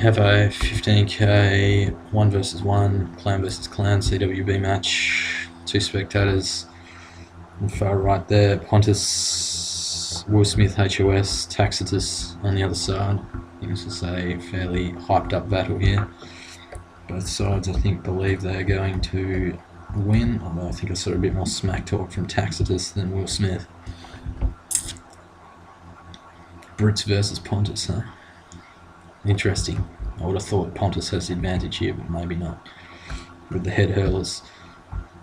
have a 15k 1 versus 1 clan versus clan CWB match. 2 spectators. On the far right there, Pontus, WillSmith, HoS, Tacitus on the other side. I think this is a fairly hyped up battle here. Both sides, I think, believe they're going to win, although I think I saw a bit more smack talk from Tacitus than WillSmith. Brits versus Pontus, huh? Interesting. I would have thought Pontus has the advantage here, but maybe not. With the head hurlers.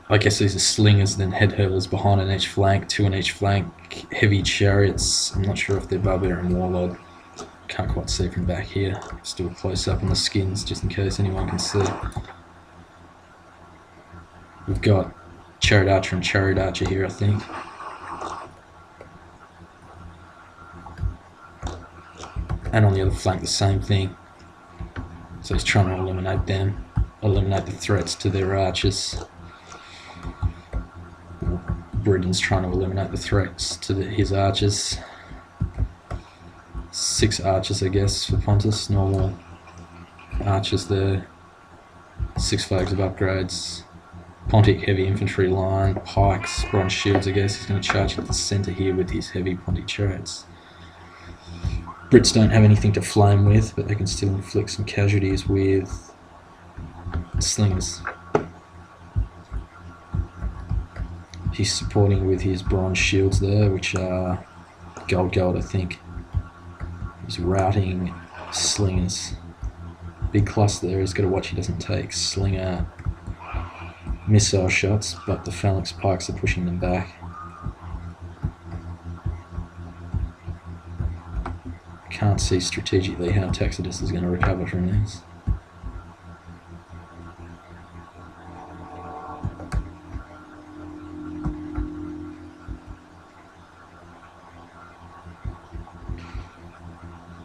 I guess these are slingers, then head hurlers behind on each flank, 2 on each flank, heavy chariots. I'm not sure if they're barbarian warlord. Can't quite see from back here. Still close up on the skins, just in case anyone can see. We've got chariot archer and chariot archer here, I think. And on the other flank, the same thing. So he's trying to eliminate them, eliminate the threats to their archers. Britain's trying to eliminate the threats to his archers. 6 archers, I guess, for Pontus. Normal archers there. 6 flags of upgrades. Pontic heavy infantry line. Pikes, bronze shields, I guess. He's going to charge at the centre here with his heavy Pontic chariots. Brits don't have anything to flame with, but they can still inflict some casualties with slingers. He's supporting with his bronze shields there, which are gold, I think. He's routing slingers. Big cluster there. He's got to watch he doesn't take slinger missile shots, but the phalanx pikes are pushing them back. Can't see strategically how Tacitus is going to recover from this.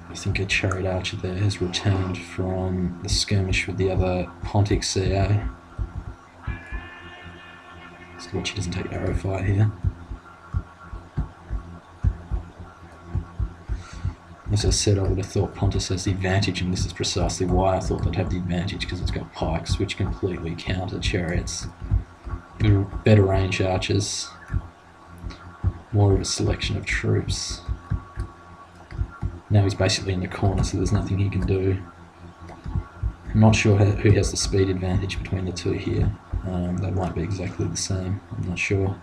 I think a chariot archer there has returned from the skirmish with the other Pontic CA. Let's watch he doesn't take arrow fire here. As I said, I would have thought Pontus has the advantage, and this is precisely why I thought they'd have the advantage, because it's got pikes, which completely counter chariots. Better range archers, more of a selection of troops. Now he's basically in the corner, so there's nothing he can do. I'm not sure who has the speed advantage between the two here. They might be exactly the same, I'm not sure.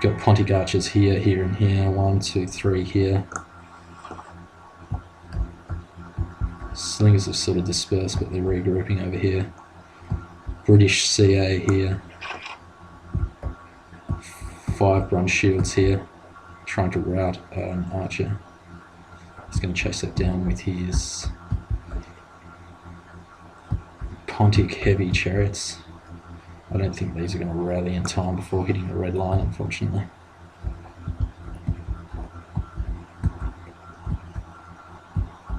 Got Pontic archers here, here and here. 1, 2, 3 here. Slingers have sort of dispersed, but they're regrouping over here. British CA here. 5 bronze shields here, trying to rout an archer. He's going to chase that down with his Pontic heavy chariots. I don't think these are going to rally in time before hitting the red line, unfortunately.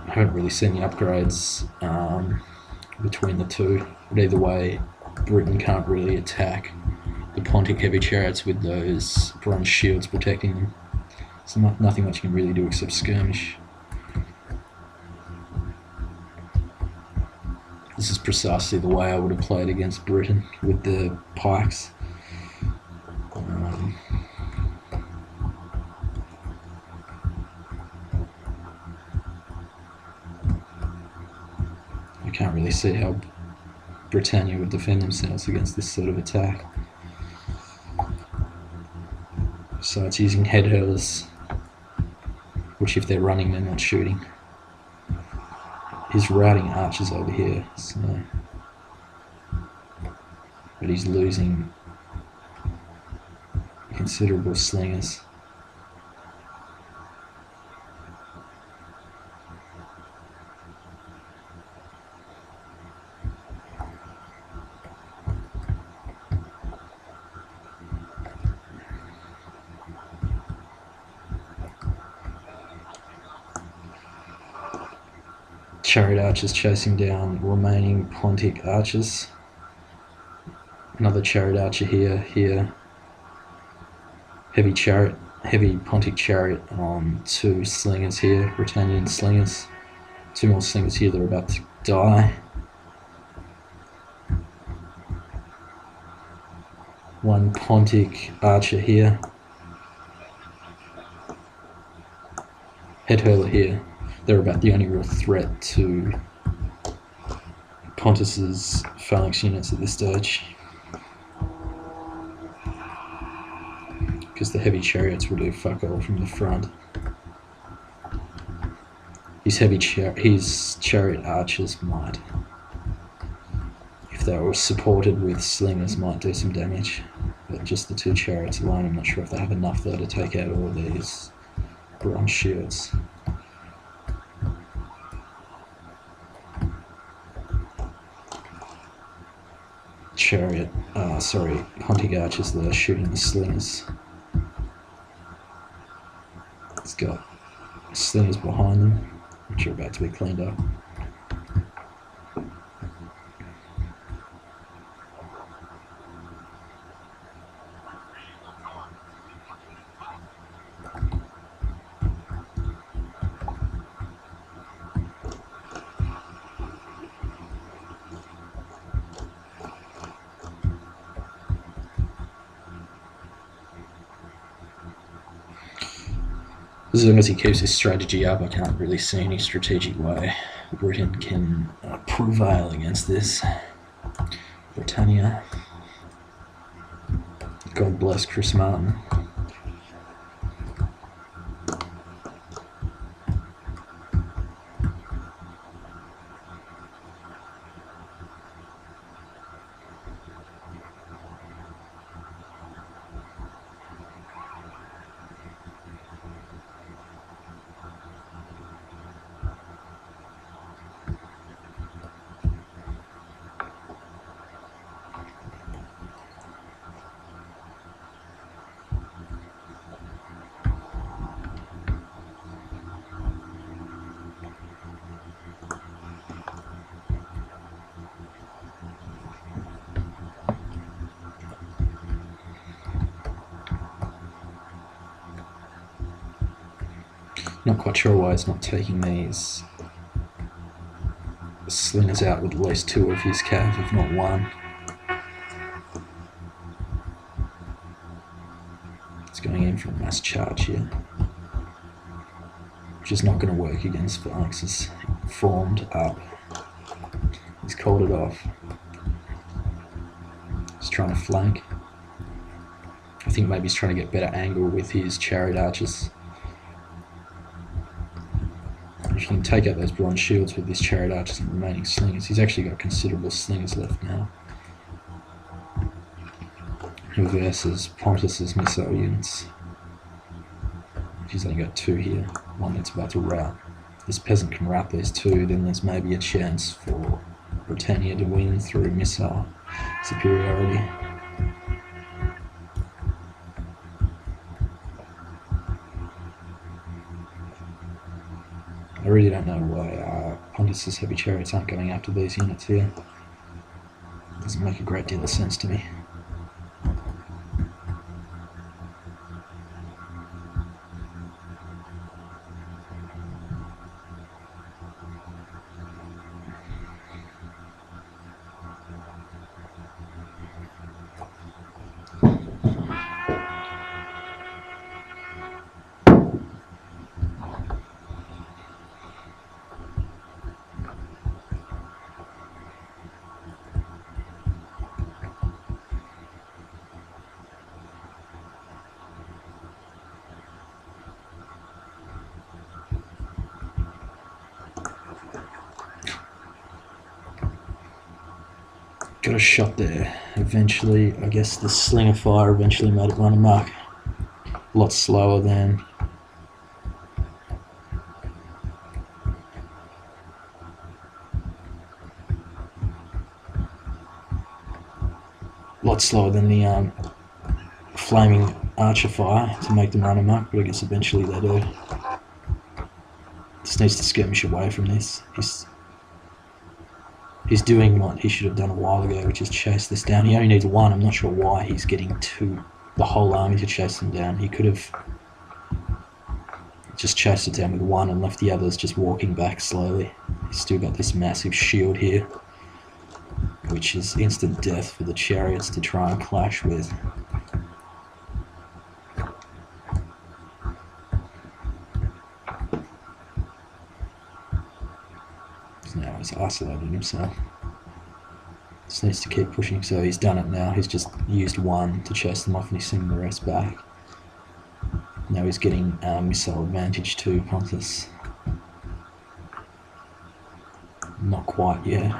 I haven't really seen the upgrades between the two, but either way, Britain can't really attack the Pontic heavy chariots with those bronze shields protecting them. So nothing much you can really do except skirmish. This is precisely the way I would have played against Britain with the pikes. I can't really see how Britannia would defend themselves against this sort of attack. So it's using head hurlers, which if they're running, they're not shooting. He's routing archers over here, so, but he's losing considerable slingers. Chariot archers chasing down remaining Pontic archers. Another chariot archer here. Heavy Pontic chariot on 2 slingers here, Britannian slingers. Two more slingers here, they're about to die. One Pontic archer here. Head hurler here. They're about the only real threat to Pontus's phalanx units at this stage, because the heavy chariots will do fuck all from the front. His chariot archers might, if they were supported with slingers, might do some damage, but just the two chariots alone, I'm not sure if they have enough though to take out all of these bronze shields. Pontic archers that are shooting the slingers. It's got slingers behind them, which are about to be cleaned up. As long as he keeps his strategy up, I can't really see any strategic way Britain can prevail against this. Britannia. God bless Chris Martin. Not quite sure why he's not taking these slingers out with at least two of his cav, if not one. It's going in for a mass charge here, which is not going to work against phalanxes formed up. He's called it off. He's trying to flank. I think maybe he's trying to get better angle with his chariot archers. If you can take out those bronze shields with his chariot archers and remaining slingers, he's actually got considerable slingers left now. Versus Pontus's missile units. He's only got two here, one that's about to rout. If this peasant can rout these two, then there's maybe a chance for Britannia to win through missile superiority. I really don't know why Pontus's heavy chariots aren't going after these units here. Doesn't make a great deal of sense to me. Got a shot there. Eventually, I guess the slinger fire eventually made it run amok. A lot slower than the flaming archer fire to make them run amok, but I guess eventually they do. Just needs to skirmish away from this. He's doing what he should have done a while ago, which is chase this down. He only needs one. I'm not sure why he's getting the whole army to chase them down. He could have just chased it down with one and left the others just walking back slowly. Still got this massive shield here, which is instant death for the chariots to try and clash with. So now he's isolated himself. Just needs to keep pushing, so he's done it now. He's just used one to chase them off and he's sending the rest back. Now he's getting missile advantage to Pontus. Not quite yet.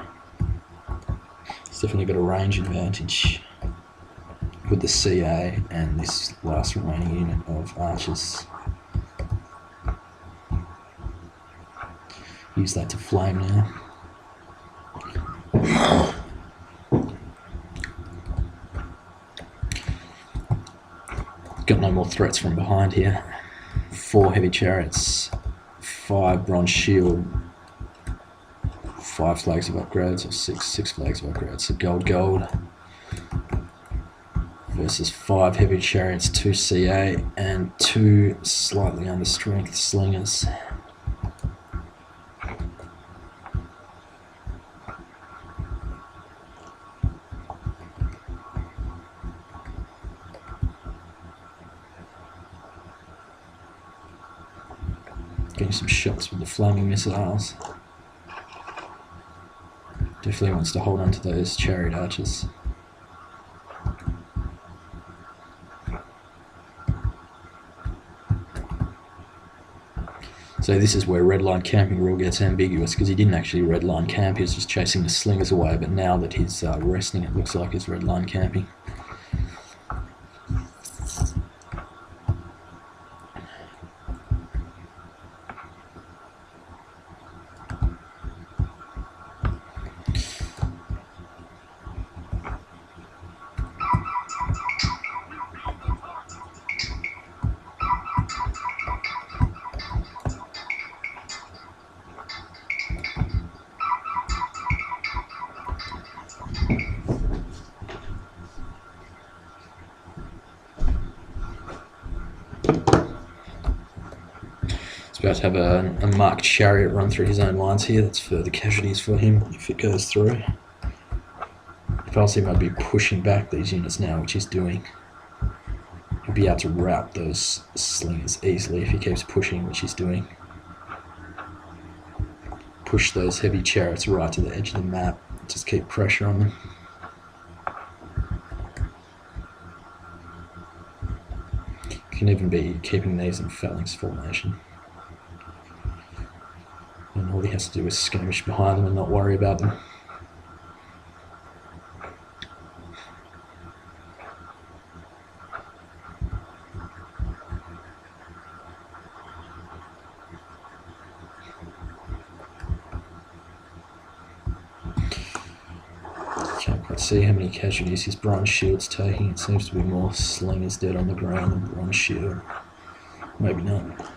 He's definitely got a range advantage with the CA and this last remaining unit of archers. Use that to flame now. Got no more threats from behind here. 4 heavy chariots, 5 bronze shield, 5 flags of upgrades, or 6 flags of upgrades. So gold versus 5 heavy chariots, 2 CA, and 2 slightly under strength slingers. Getting some shots with the flaming missiles. Definitely wants to hold on to those chariot archers. So this is where red line camping rule gets ambiguous, because he didn't actually red line camp, he was just chasing the slingers away, but now that he's resting, it looks like he's red line camping. About to have a marked chariot run through his own lines here. That's further casualties for him if it goes through. If I was him, I'd be pushing back these units now, which he's doing. He'll be able to rout those slingers easily if he keeps pushing, which he's doing. Push those heavy chariots right to the edge of the map. Just keep pressure on them. Can even be keeping these in phalanx formation. And all he has to do is skirmish behind them and not worry about them. Can't quite see how many casualties his bronze shield's taking. It seems to be more slingers dead on the ground than bronze shield. Maybe not.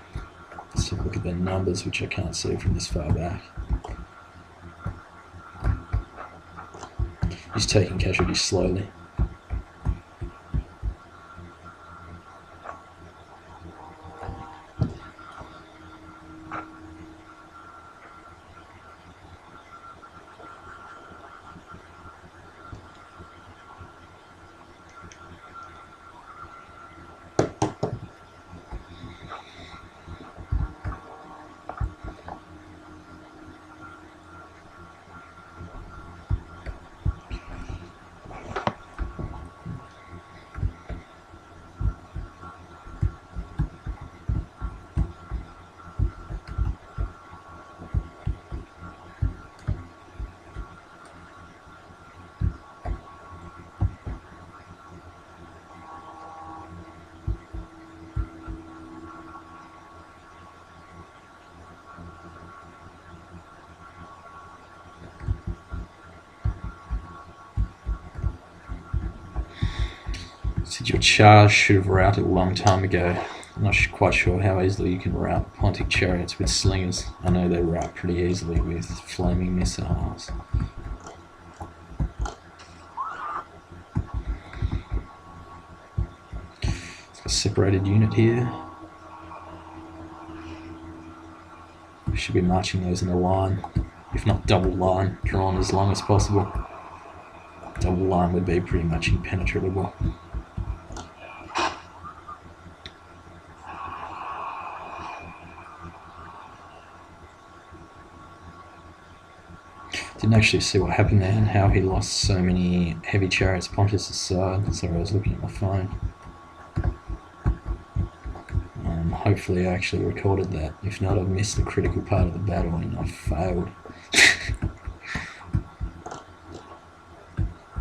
Let's have a look at their numbers, which I can't see from this far back. He's taking casualties slowly. Your charge should have routed a long time ago. I'm not quite sure how easily you can rout Pontic chariots with slingers. I know they rout pretty easily with flaming missiles. It's a separated unit here. We should be marching those in a line if not double line, drawn as long as possible. Double line would be pretty much impenetrable. Didn't actually see what happened there and how he lost so many heavy chariots Pontus' side. Sorry, I was looking at my phone. Hopefully I actually recorded that. If not, I've missed the critical part of the battle and I've failed.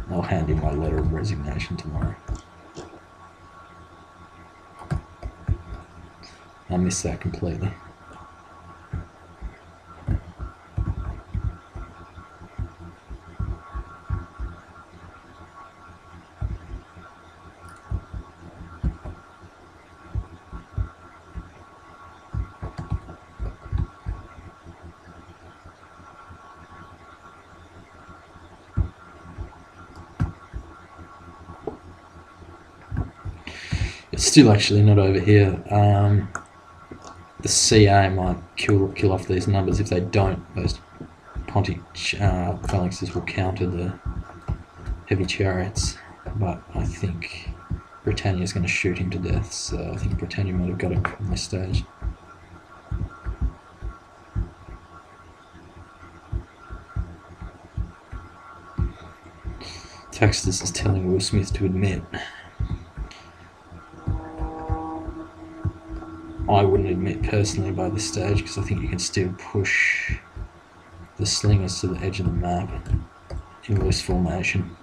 I'll hand in my letter of resignation tomorrow. I missed that completely. It's still actually not over here. The CA might kill off these numbers. If they don't, those Pontic phalanxes will counter the heavy chariots. But I think Britannia's going to shoot him to death, so I think Britannia might have got him from this stage. Tacitus is telling WillSmith to admit. I wouldn't admit personally by this stage because I think you can still push the slingers to the edge of the map in loose formation.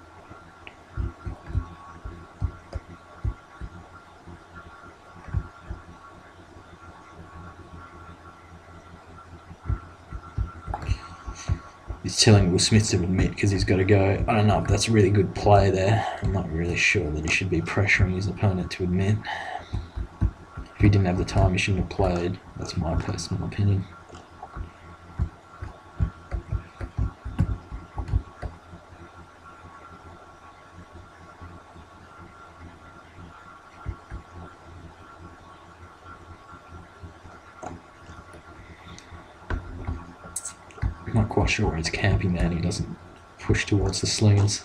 He's telling WillSmith to admit because he's got to go. I don't know if that's a really good play there. I'm not really sure that he should be pressuring his opponent to admit. If he didn't have the time, he shouldn't have played. That's my personal opinion. I'm not quite sure where he's camping there and he doesn't push towards the slingers.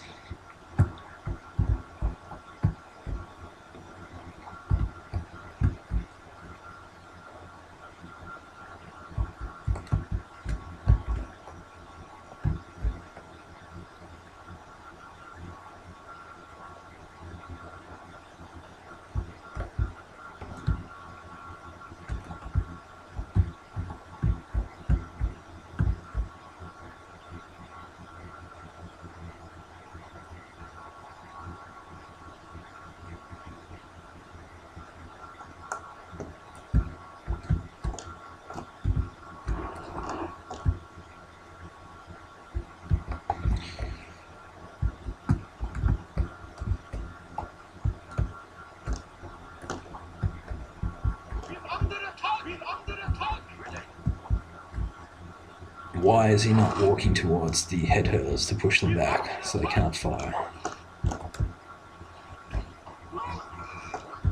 Why is he not walking towards the head hurlers to push them back so they can't fire?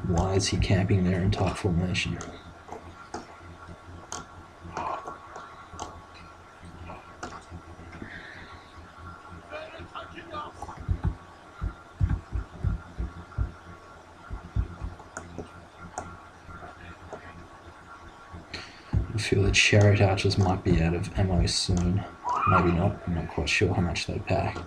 Why is he camping there in tight formation? I feel the chariot archers might be out of ammo soon. Maybe not. I'm not quite sure how much they pack.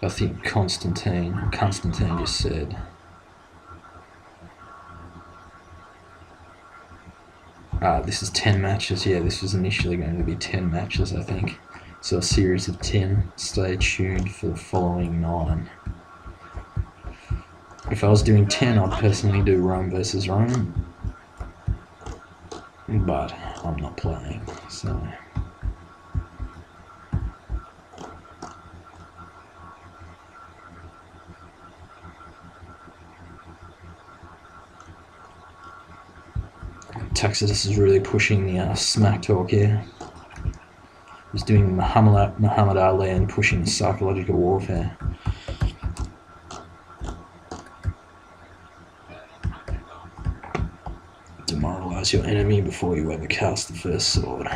I think Constantine just said This is 10 matches. Yeah, this was initially going to be 10 matches, I think. So a series of 10. Stay tuned for the following 9. If I was doing 10, I'd personally do Rome versus Rome. But I'm not playing, so... Tacitus is really pushing the smack talk here. He's doing Muhammad Ali and pushing psychological warfare. Demoralize your enemy before you ever cast the first sword.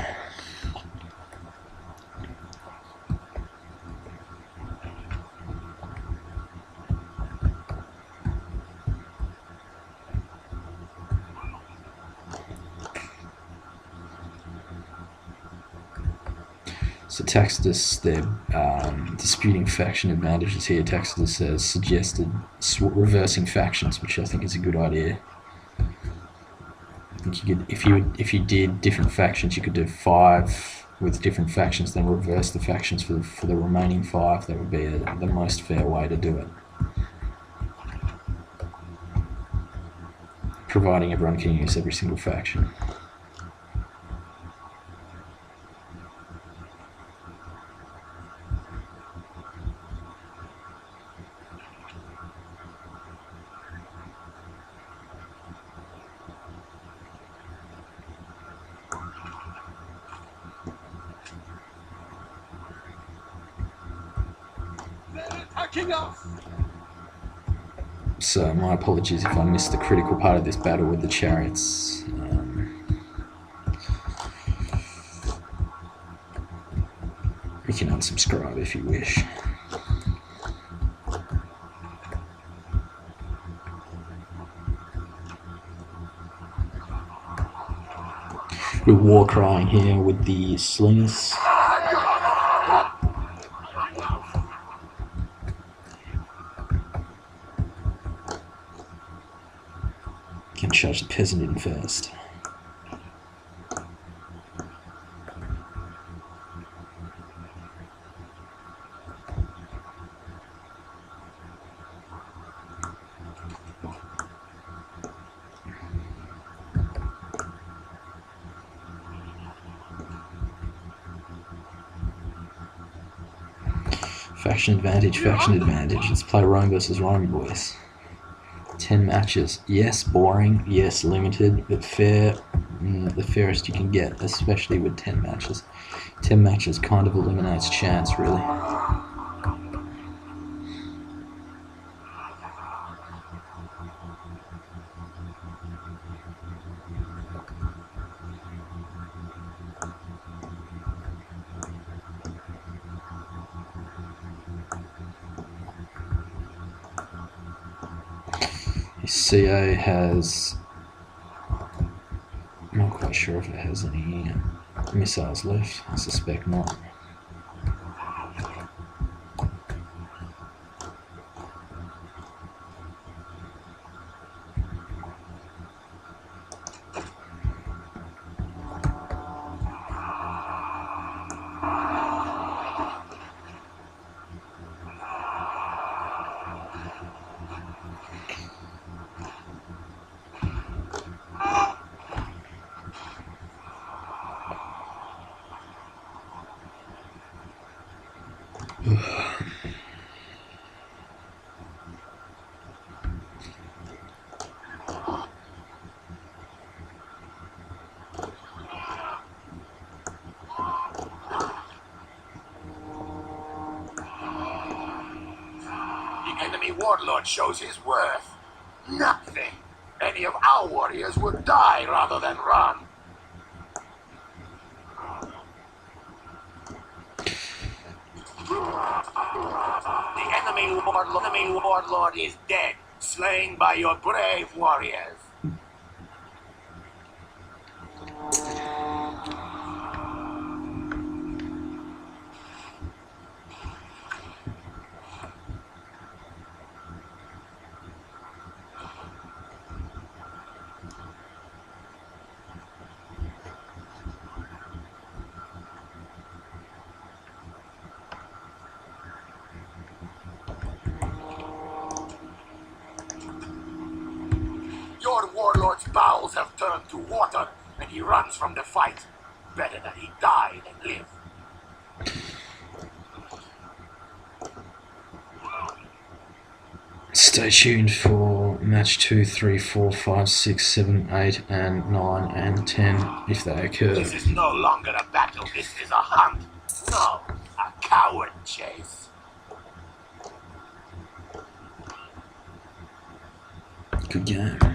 So Tacitus, they're disputing faction advantages here. Tacitus has suggested reversing factions, which I think is a good idea. I think you could, if you did different factions, you could do 5 with different factions, then reverse the factions for the remaining 5. That would be the most fair way to do it, providing everyone can use every single faction. So my apologies if I missed the critical part of this battle with the chariots. You can unsubscribe if you wish. We're war crying here with the slingers. Can charge the peasant in first. Faction advantage, faction advantage. Let's play Rome versus Rome, boys. 10 matches. Yes, boring. Yes, limited, but fair. The fairest you can get, especially with 10 matches. 10 matches kind of eliminates chance, really. CA has, I'm not quite sure if it has any missiles left. I suspect not. Enemy warlord shows his worth. Nothing. Any of our warriors would die rather than run. The enemy warlord is dead, slain by your brave warriors. tables have turned to water, and he runs from the fight. Better that he die than live. Stay tuned for match 2, 3, 4, 5, 6, 7, 8, and 9, and 10 if they occur. This is no longer a battle, this is a hunt. No, a coward chase. Good game.